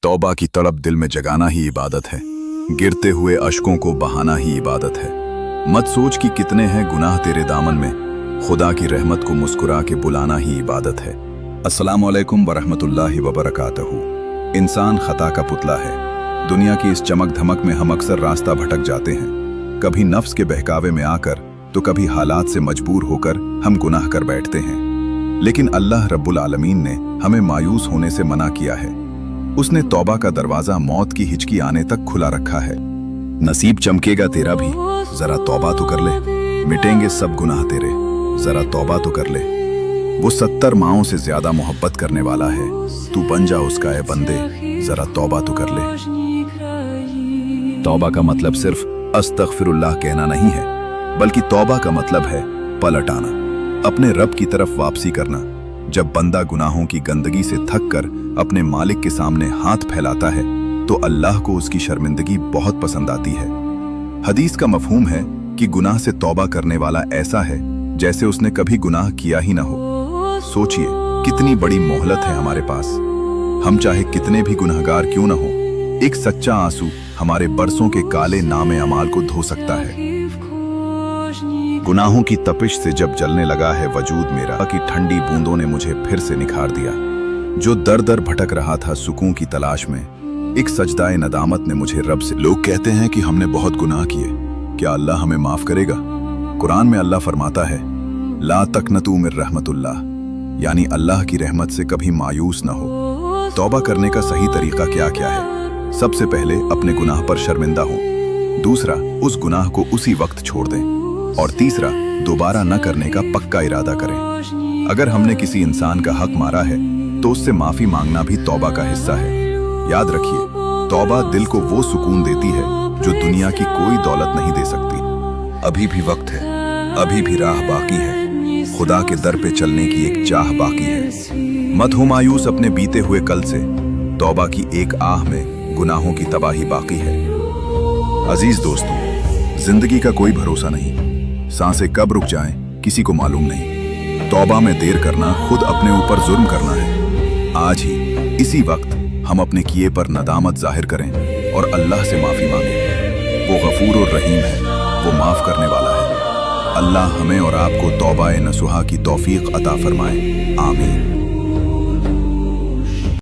तौबा की तड़प दिल में जगाना ही इबादत है, गिरते हुए अश्कों को बहाना ही इबादत है। मत सोच कि कितने हैं गुनाह तेरे दामन में, खुदा की रहमत को मुस्कुरा के बुलाना ही इबादत है। अस्सलामु अलैकुम वरहमतुल्लाहि वबरकातहू। इंसान खता का पुतला है। दुनिया की इस चमक धमक में हम अक्सर रास्ता भटक जाते हैं, कभी नफ्स के बहकावे में आकर तो कभी हालात से मजबूर होकर हम गुनाह कर बैठते हैं। लेकिन अल्लाह रब्बुल आलमीन ने हमें मायूस होने से मना किया है। उसने तौबा का दरवाजा मौत की हिचकी आने तक खुला रखा है। नसीब चमकेगा तेरा भी, जरा तौबा तो कर ले। मिटेंगे सब गुनाह तेरे, जरा तौबा तो कर ले। वो 70 माओं से ज्यादा मोहब्बत करने वाला है, तू बन जा उसका ए बंदे, जरा तौबा तो कर ले। तौबा का मतलब सिर्फ अस्तगफिरुल्लाह कहना नहीं है, बल्कि तौबा का मतलब है पलट आना, अपने रब की तरफ वापसी करना। जब बंदा गुनाहों की गंदगी से थक कर अपने मालिक के सामने हाथ फैलाता है तो अल्लाह को उसकी शर्मिंदगी बहुत पसंद आती है। हदीस का मफहूम है कि गुनाह से तौबा करने वाला ऐसा है जैसे उसने कभी गुनाह किया ही ना हो। सोचिए कितनी बड़ी मोहलत है हमारे पास। हम चाहे कितने भी गुनहगार क्यों ना हो, एक सच्चा आंसू हमारे बरसों के काले नामे अमाल को धो सकता है। गुनाहों की तपिश से जब जलने लगा है वजूद मेरा, कि ठंडी बूंदों ने मुझे फिर से निखार दिया। जो दर दर भटक रहा था सुकून की तलाश में, एक सजदाए नदामत ने मुझे रब से। लोग कहते हैं कि हमने बहुत गुनाह किए, क्या अल्लाह हमें माफ करेगा? कुरान में अल्लाह फरमाता है, ला तकनतू मिर रहमतुल्लाह, यानी अल्लाह की रहमत से कभी मायूस न हो। तौबा करने का सही तरीका क्या क्या है? सबसे पहले अपने गुनाह पर शर्मिंदा हो, दूसरा उस गुनाह को उसी वक्त छोड़ दें, और तीसरा दोबारा न करने का पक्का इरादा करें। अगर हमने किसी इंसान का हक मारा है तो उससे माफी मांगना भी तौबा का हिस्सा है। याद रखिए, तौबा दिल को वो सुकून देती है जो दुनिया की कोई दौलत नहीं दे सकती। अभी भी वक्त है, अभी भी राह बाकी है, खुदा के दर पे चलने की एक चाह बाकी है। मत हो मायूस अपने बीते हुए कल से, तौबा की एक आह में गुनाहों की तबाही बाकी है। अजीज दोस्तों, जिंदगी का कोई भरोसा नहीं, सांसें कब रुक जाएं किसी को मालूम नहीं। तौबा में देर करना खुद अपने ऊपर जुर्म करना है। आज ही इसी वक्त हम अपने किए पर नदामत जाहिर करें और अल्लाह से माफी मांगें। वो गफूर और रहीम है, वो माफ करने वाला है। अल्लाह हमें और आपको तौबा-ए-नसूहा की तौफीक अता फरमाए। आमीन।